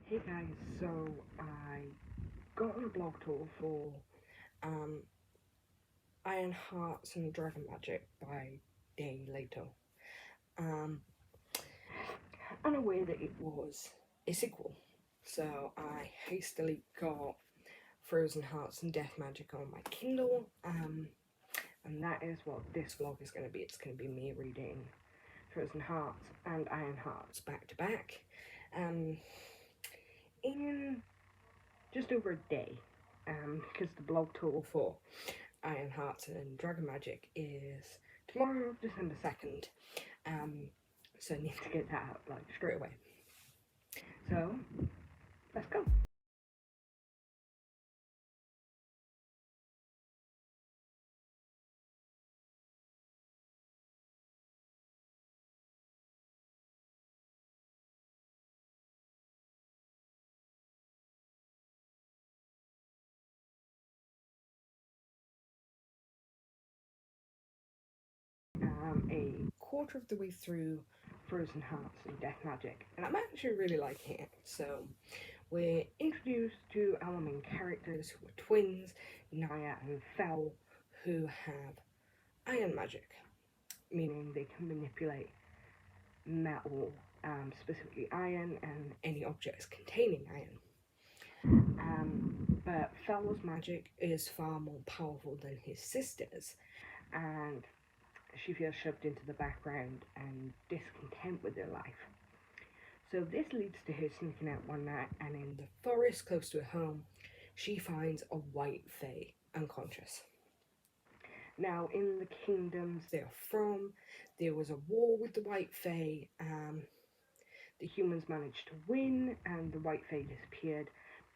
Hey guys, so I got on a blog tour for um, Iron Hearts and Dragon Magic by Day Later. Um, Unaware that it was a sequel, so I hastily got Frozen Hearts and Death Magic on my Kindle, and that is what this vlog is going to be. It's going to be me reading Frozen Hearts and Iron Hearts back to back in just over a day, because the blog tour for Iron Hearts and Dragon Magic is tomorrow, December 2nd. So I need to get that out like straight away. So let's go. A quarter of the way through Frozen Hearts and Death Magic, and I'm actually really liking it. So we're introduced to our main characters who are twins, Naya and Fel, who have iron magic, meaning they can manipulate metal, specifically iron, and any objects containing iron. But Fel's magic is far more powerful than his sister's, and she feels shoved into the background and discontent with her life. So this leads to her sneaking out one night, and in the forest close to her home, she finds a white fae unconscious. Now, in the kingdoms they're from, there was a war with the white fae. The humans managed to win, and the white fae disappeared,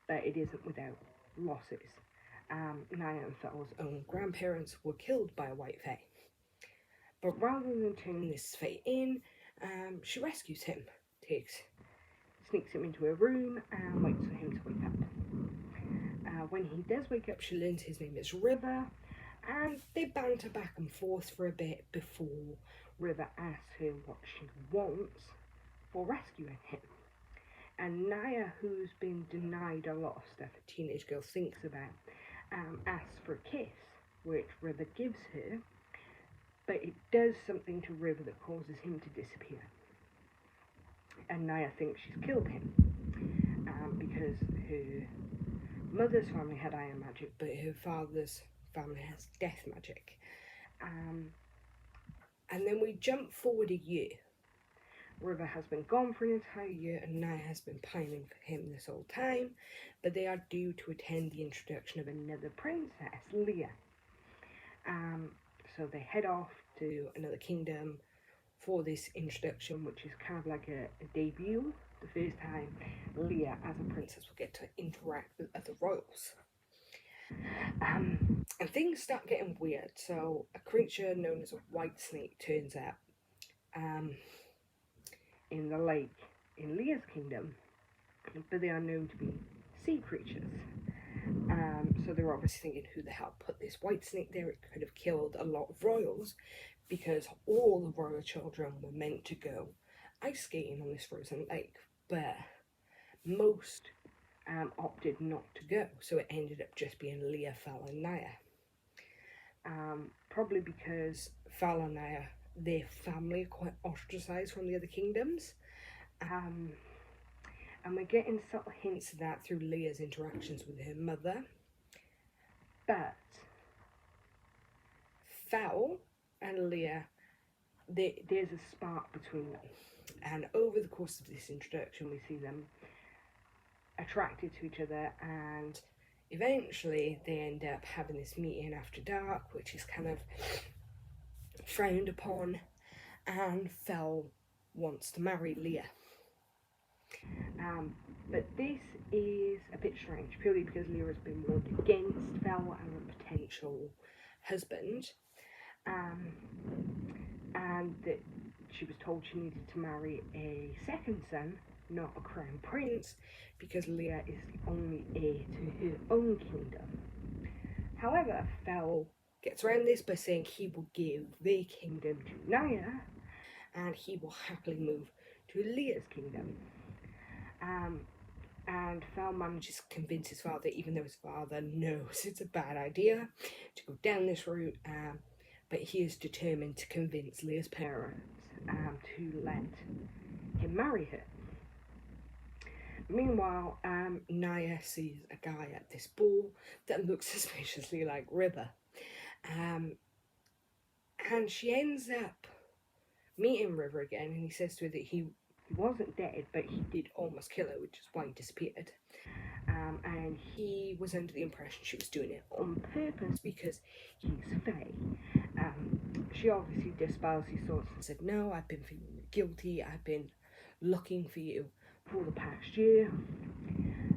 but it isn't without losses. Naya and Fel's own grandparents were killed by a white fae. But rather than turning this fae in, she rescues him, sneaks him into her room, and waits for him to wake up. When he does wake up, she learns his name is River, and they banter back and forth for a bit before River asks her what she wants for rescuing him. And Naya, who's been denied a lot of stuff a teenage girl thinks about, asks for a kiss, which River gives her, but it does something to River that causes him to disappear. And Naya thinks she's killed him, because her mother's family had iron magic, but her father's family has death magic. And then we jump forward a year. River has been gone for an entire year, and Naya has been pining for him this whole time, but they are due to attend the introduction of another princess, Leah. So they head off to another kingdom for this introduction, which is kind of like a debut, the first time Leah as a princess will get to interact with other royals. And things start getting weird. So a creature known as a white snake turns up in the lake in Leah's kingdom, but they are known to be sea creatures. So they're obviously thinking, who the hell put this white snake there? It could have killed a lot of royals, because all the royal children were meant to go ice skating on this frozen lake, but most opted not to go, so it ended up just being Leah, Fel, and Naya. Probably because Fel and Naya, their family are quite ostracized from the other kingdoms. And we're getting subtle hints of that through Leah's interactions with her mother. But Fel and Leah, there's a spark between them. And over the course of this introduction, we see them attracted to each other, and eventually they end up having this meeting after dark, which is kind of frowned upon, and Fel wants to marry Leah. But this is a bit strange, purely because Leah has been warned against Fel as a potential husband, and that she was told she needed to marry a second son, not a crown prince, because Leah is the only heir to her own kingdom. However, Fel gets around this by saying he will give their kingdom to Naya, and he will happily move to Leah's kingdom. And Fel manages to convince his father, even though his father knows it's a bad idea to go down this route, but he is determined to convince Leah's parents to let him marry her. Meanwhile, Naya sees a guy at this ball that looks suspiciously like River, and she ends up meeting River again, and he says to her that he wasn't dead, but he did almost kill her, which is why he disappeared. And he was under the impression she was doing it on purpose because he's Fae. She obviously dispels his thoughts and said, "No, I've been feeling guilty. I've been looking for you for the past year."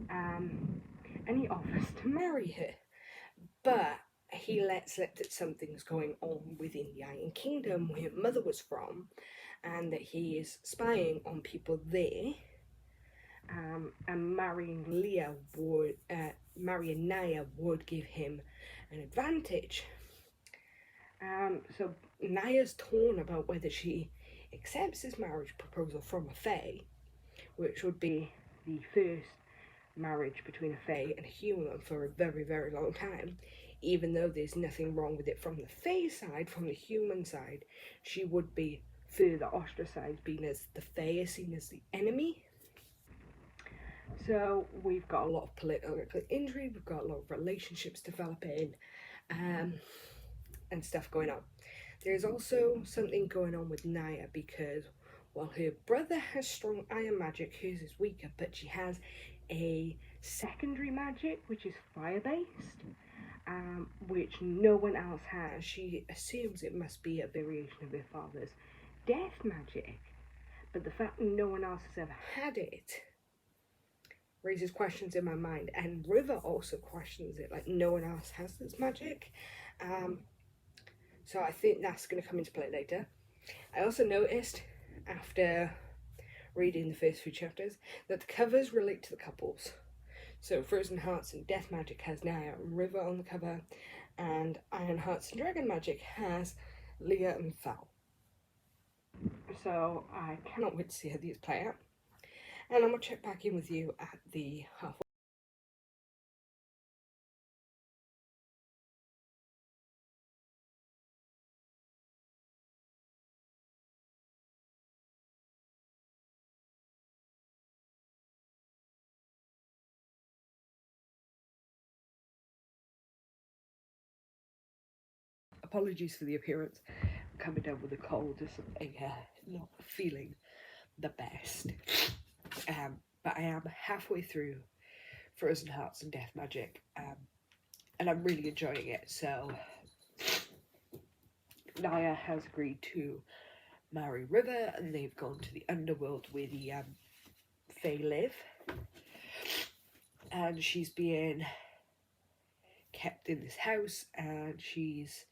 And he offers to marry her, but he lets slip that something's going on within the Iron Kingdom, where her mother was from, and that he is spying on people there. And marrying Naya would give him an advantage. So Naya's torn about whether she accepts this marriage proposal from a Fae, which would be the first marriage between a Fae and a human for a very, very long time. Even though there's nothing wrong with it from the Fae side, from the human side, she would be further ostracized, being as the Fae is seen as the enemy. So we've got a lot of political intrigue, we've got a lot of relationships developing, and stuff going on. There's also something going on with Naya, because while her brother has strong iron magic, hers is weaker, but she has a secondary magic which is fire based, which no one else has. She assumes it must be a variation of her father's death magic, but the fact that no one else has ever had it raises questions in my mind, and River also questions it, like no one else has this magic. So I think that's going to come into play later. I also noticed, after reading the first few chapters, that the covers relate to the couples. So Frozen Hearts and Death Magic has Naya and River on the cover, and Iron Hearts and Dragon Magic has Leah and Fel. So I cannot wait to see how these play out. And I'm going to check back in with you at the halfway. Apologies for the appearance. I'm coming down with a cold, just not feeling the best. But I am halfway through Frozen Hearts and Death Magic, and I'm really enjoying it. So Naya has agreed to marry River, and they've gone to the underworld where the Fae live, and she's being kept in this house, and she's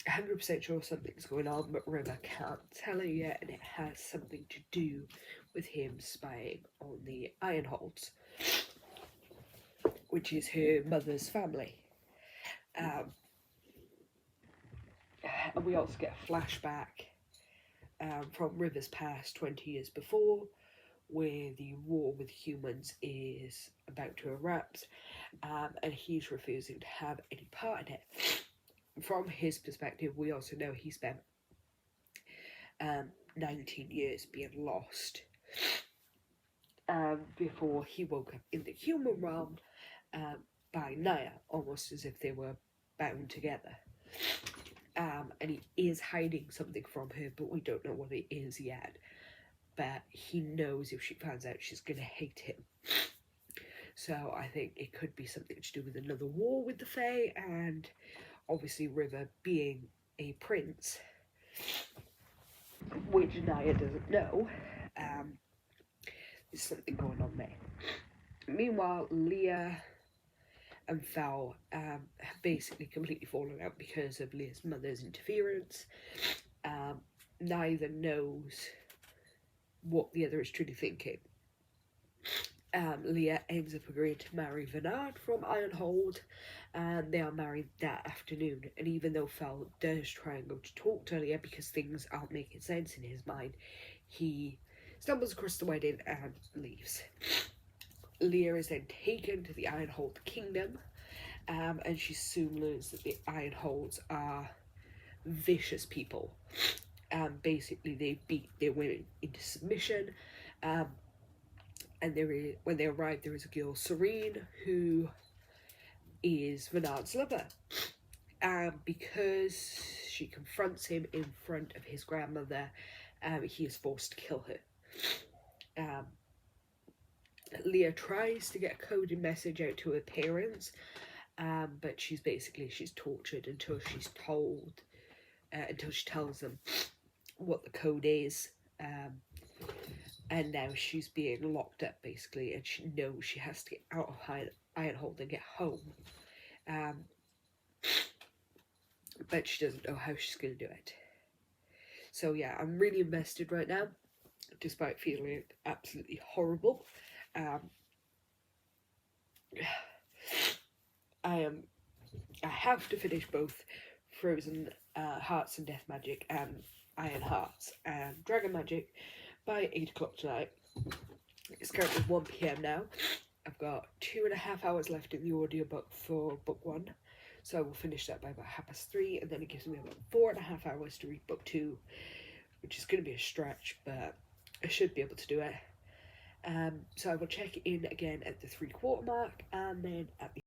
100% sure something's going on, but River can't tell her yet, and it has something to do with him spying on the Ironholds, which is her mother's family. And we also get a flashback from River's past 20 years before, where the war with humans is about to erupt, and he's refusing to have any part in it. From his perspective, we also know he spent 19 years being lost before he woke up in the human realm by Naya, almost as if they were bound together. And he is hiding something from her, but we don't know what it is yet. But he knows if she finds out, she's going to hate him. So I think it could be something to do with another war with the Fae, and obviously River being a prince, which Naya doesn't know. There's something going on there. Meanwhile, Leah and Fel have basically completely fallen out because of Leah's mother's interference. Neither knows what the other is truly thinking. Leah ends up agreeing to marry Vernard from Ironhold, and they are married that afternoon. And even though Fel does try and go to talk to Leah because things aren't making sense in his mind, he stumbles across the wedding and leaves. Leah is then taken to the Ironhold Kingdom, and she soon learns that the Ironholds are vicious people. Basically, they beat their women into submission. Um, and when they arrive, there is a girl, Serene, who is Renard's lover. Because she confronts him in front of his grandmother, he is forced to kill her. Leah tries to get a coded message out to her parents, but she's tortured until until she tells them what the code is. And now she's being locked up, basically, and she knows she has to get out of Ironhold and get home. But she doesn't know how she's going to do it. So yeah, I'm really invested right now, despite feeling absolutely horrible. I have to finish both Frozen Hearts and Death Magic and Iron Hearts and Dragon Magic by 8 o'clock tonight. It's currently 1 p.m. now. I've got 2.5 hours left in the audiobook for book 1, so I will finish that by about 3:30, and then it gives me about 4.5 hours to read book 2, which is going to be a stretch, but I should be able to do it. So I will check in again at the 3/4 mark, and then at the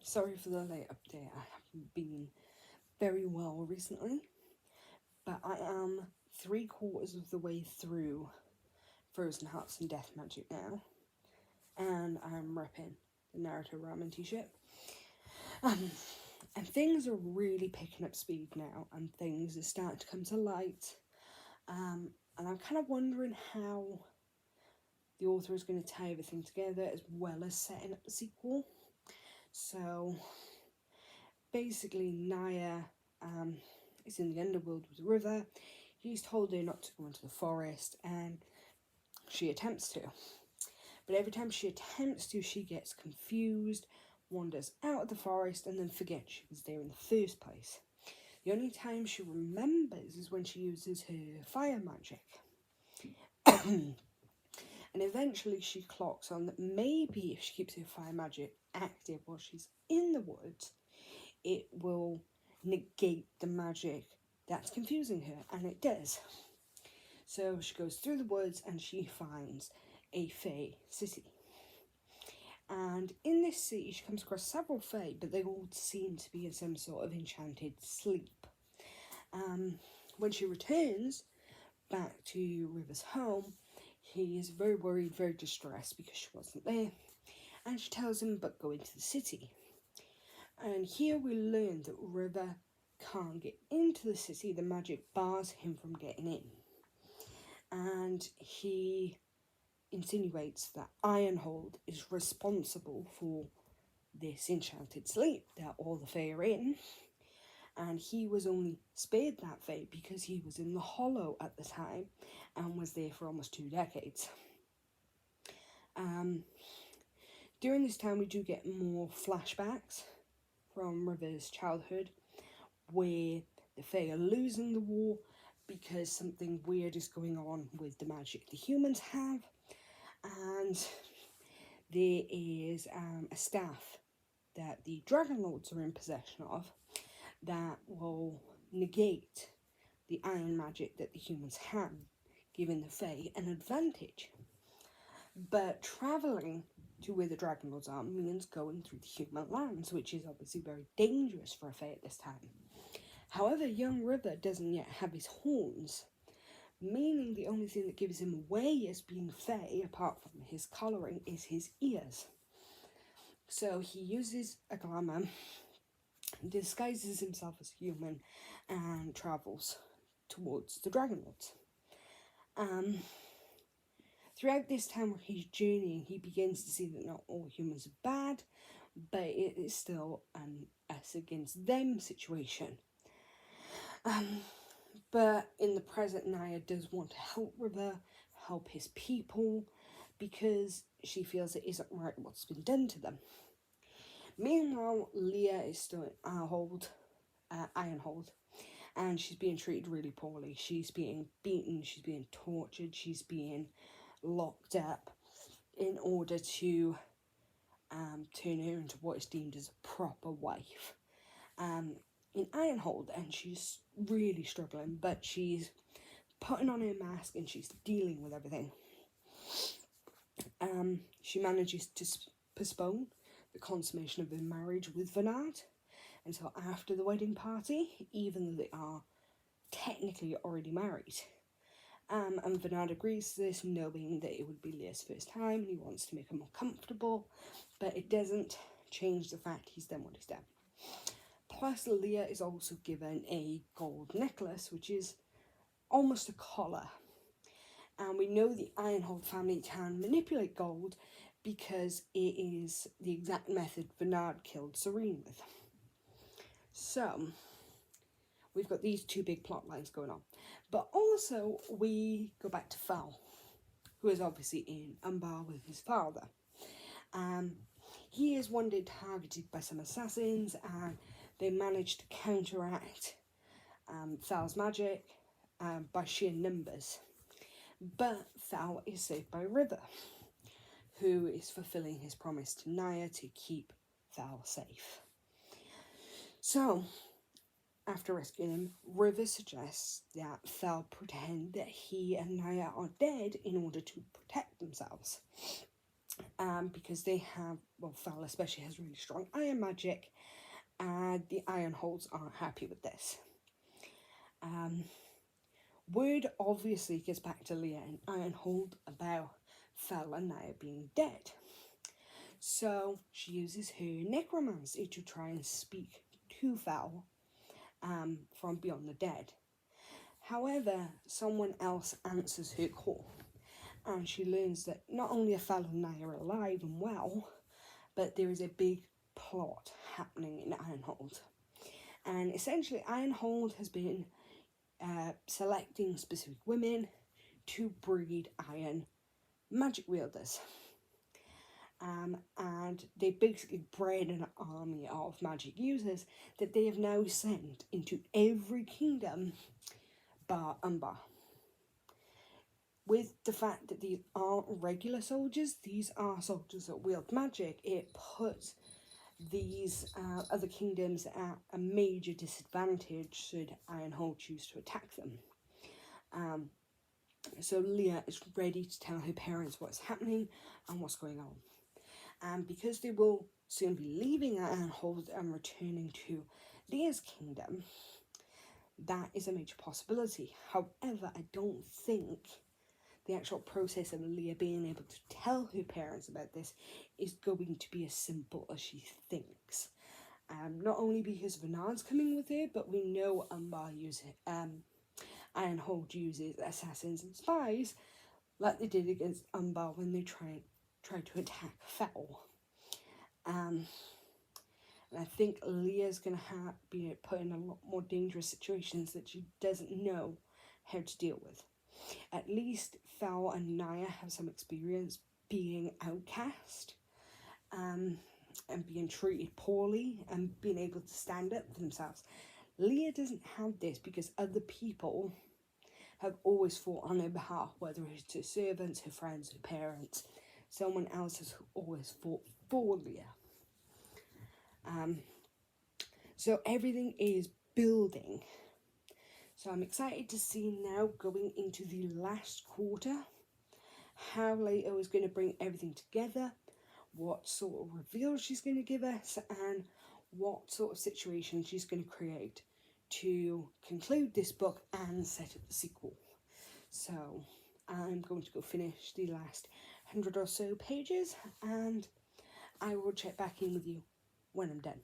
Sorry for the late update. I haven't been very well recently, but I am 3/4 of the way through Frozen Hearts and Death Magic now, and I'm repping the Naruto Ramen t-shirt. And things are really picking up speed now, and things are starting to come to light. And I'm kind of wondering how the author is going to tie everything together, as well as setting up the sequel. So basically, Naya is in the underworld with River. He's told her not to go into the forest, and she attempts to. But every time she attempts to, she gets confused, wanders out of the forest, and then forgets she was there in the first place. The only time she remembers is when she uses her fire magic. And eventually she clocks on that maybe if she keeps her fire magic active while she's in the woods, it will negate the magic that's confusing her, and it does. So she goes through the woods and she finds a Fae city. And in this city she comes across several Fae, but they all seem to be in some sort of enchanted sleep. When she returns back to River's home, he is very worried, very distressed because she wasn't there, and she tells him but go into the city. And here we learn that River can't get into the city, the magic bars him from getting in. And he insinuates that Ironhold is responsible for this enchanted sleep that all the Fae are in, and he was only spared that fate because he was in the Hollow at the time and was there for almost 2 decades. During this time we do get more flashbacks from River's childhood, where the Fae are losing the war because something weird is going on with the magic the humans have, and there is a staff that the Dragon Lords are in possession of that will negate the iron magic that the humans have, giving the Fae an advantage. But travelling to where the Dragon Lords are means going through the human lands, which is obviously very dangerous for a Fae at this time. However, young River doesn't yet have his horns, meaning the only thing that gives him away as being Fae, apart from his colouring, is his ears. So he uses a glamour, disguises himself as human, and travels towards the Dragon Lords. Um, Throughout this time where he's journeying, he begins to see that not all humans are bad, but it is still an us against them situation. But in the present, Naya does want to help River, help his people, because she feels it isn't right what's been done to them. Meanwhile, Leah is still in Ironhold, and she's being treated really poorly. She's being beaten, she's being tortured, she's being locked up in order to turn her into what is deemed as a proper wife. In Ironhold, and she's really struggling, but she's putting on her mask and she's dealing with everything. She manages to postpone the consummation of her marriage with Vernard until after the wedding party, even though they are technically already married. And Vernard agrees to this, knowing that it would be Leah's first time and he wants to make her more comfortable, but it doesn't change the fact he's done what he's done. Plus, Leah is also given a gold necklace, which is almost a collar. And we know the Ironhold family can manipulate gold because it is the exact method Vernard killed Serene with. So, we've got these two big plot lines going on. But also, we go back to Fal, who is obviously in Umbar with his father. He is one day targeted by some assassins, and they manage to counteract Fal's magic by sheer numbers. But Fal is saved by River, who is fulfilling his promise to Naya to keep Fal safe. So, after rescuing him, River suggests that Fal pretend that he and Naya are dead in order to protect themselves. Because they have, well, Fal especially has really strong iron magic, and the Ironholds aren't happy with this. Word obviously gets back to Leah and Ironhold about Fal and Naya being dead. So she uses her necromancy to try and speak to Fal from beyond the dead. However, someone else answers her call, and she learns that not only are Fal and Naya alive and well, but there is a big plot happening in Ironhold. And essentially, Ironhold has been selecting specific women to breed iron magic wielders. And they basically bred an army of magic users that they have now sent into every kingdom bar Umbar. With the fact that these aren't regular soldiers, these are soldiers that wield magic, it puts these other kingdoms at a major disadvantage should Ironhold choose to attack them. So Leah is ready to tell her parents what's happening and what's going on. And because they will soon be leaving Ironhold and returning to Leah's kingdom, that is a major possibility. However, I don't think the actual process of Leah being able to tell her parents about this is going to be as simple as she thinks. Not only because Vernard's coming with her, but we know Ironhold uses assassins and spies like they did against Umbar when they tried to attack Fal. And I think Leah's going to be put in a lot more dangerous situations that she doesn't know how to deal with. At least Fal and Naya have some experience being outcast and being treated poorly and being able to stand up for themselves. Leah doesn't have this because other people have always fought on her behalf, whether it's her servants, her friends, her parents. Someone else has always fought for Leah. So everything is building. So I'm excited to see now, going into the last quarter, how Leto is going to bring everything together, what sort of reveal she's going to give us, and what sort of situation she's going to create to conclude this book and set up the sequel. So I'm going to go finish the last 100 or so pages, and I will check back in with you when I'm done.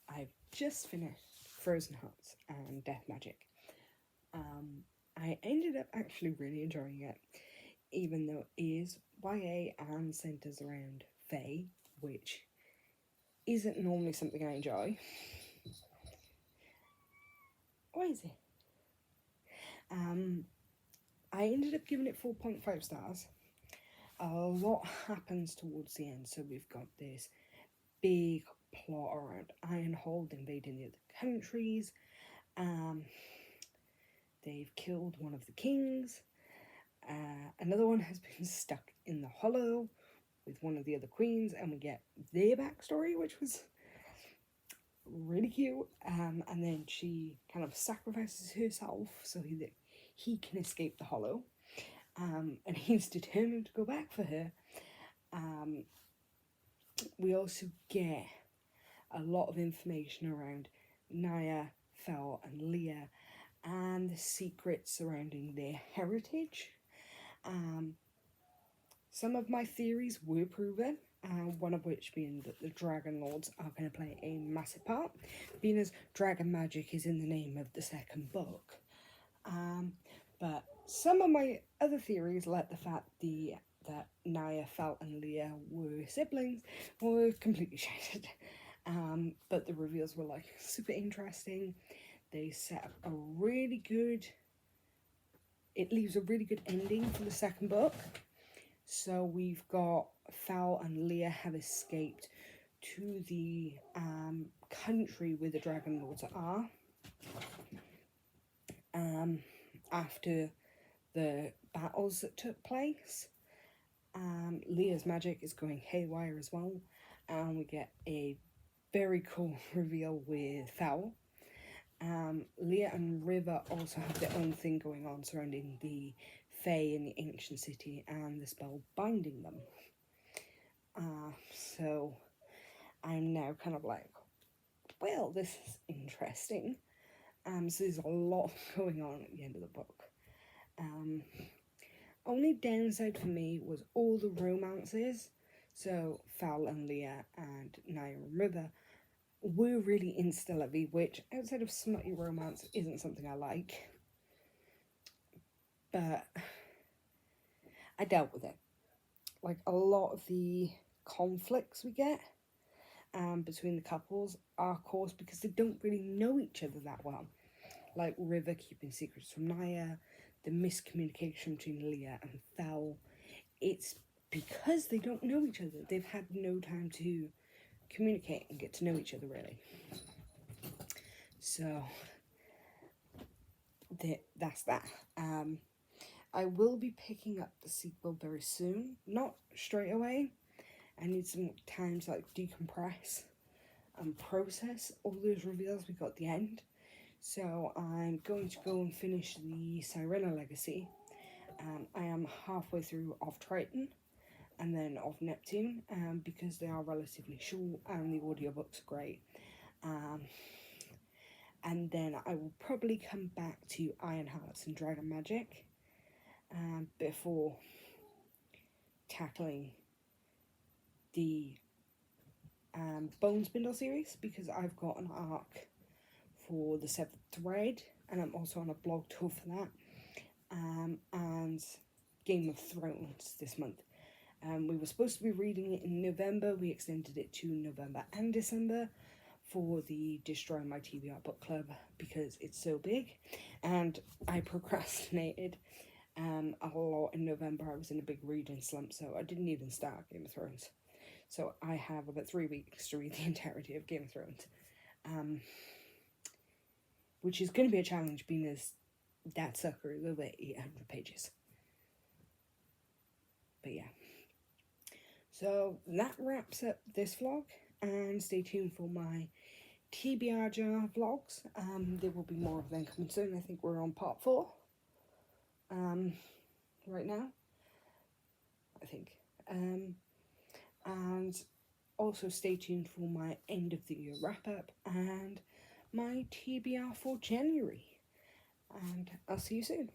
I've just finished Frozen Hearts and Death Magic. I ended up actually really enjoying it, even though it is YA and centres around Fae, which isn't normally something I enjoy. What is it? I ended up giving it 4.5 stars. A lot happens towards the end, so we've got this big plot around Ironhold invading the other countries. They've killed one of the kings. Another one has been stuck in the hollow with one of the other queens, and we get their backstory, which was really cute. And then she kind of sacrifices herself so that he can escape the hollow. And he's determined to go back for her. We also get a lot of information around Naya, Fel, and Leah, and the secrets surrounding their heritage. Some of my theories were proven, one of which being that the Dragon Lords are going to play a massive part, being as dragon magic is in the name of the second book. But some of my other theories, like the fact that Naya, Fel, and Leah were siblings, were completely shattered. But the reveals were like super interesting. They set up a really good, it leaves a really good ending for the second book. So we've got Fel and Leah have escaped to the country where the Dragon Lords are. After the battles that took place. Leah's magic is going haywire as well. And we get a very cool reveal with Fel. Leah and River also have their own thing going on surrounding the Fae in the ancient city and the spell binding them. So I'm now kind of like, well, this is interesting. So there's a lot going on at the end of the book. Only downside for me was all the romances. So Fel and Leah and Naya and River were really insta-lovey, which outside of smutty romance isn't something I like. But I dealt with it. Like a lot of the conflicts we get between the couples are caused because they don't really know each other that well. Like River keeping secrets from Naya, the miscommunication between Leah and Fel. It's because they don't know each other. They've had no time to communicate and get to know each other, really. So that's that. I will be picking up the sequel very soon. Not straight away. I need some time to like decompress and process all those reveals we got at the end. So I'm going to go and finish the Sirena Legacy. I am halfway through of Triton and then of Neptune because they are relatively short and the audiobooks are great. And then I will probably come back to Iron Hearts and Dragon Magic before tackling the Bone Spindle series, because I've got an arc for the Seventh Thread and I'm also on a blog tour for that, and Game of Thrones this month. We were supposed to be reading it in November. We extended it to November and December for the Destroy My TBR book club because it's so big, and I procrastinated a lot in November. I was in a big reading slump, so I didn't even start Game of Thrones. So I have about 3 weeks to read the entirety of Game of Thrones, which is going to be a challenge being as that sucker is over 800 pages. But yeah. So that wraps up this vlog, and stay tuned for my TBR jar vlogs. There will be more of them coming soon. I think we're on part 4 right now, I think. And also stay tuned for my end of the year wrap up and my TBR for January. And I'll see you soon.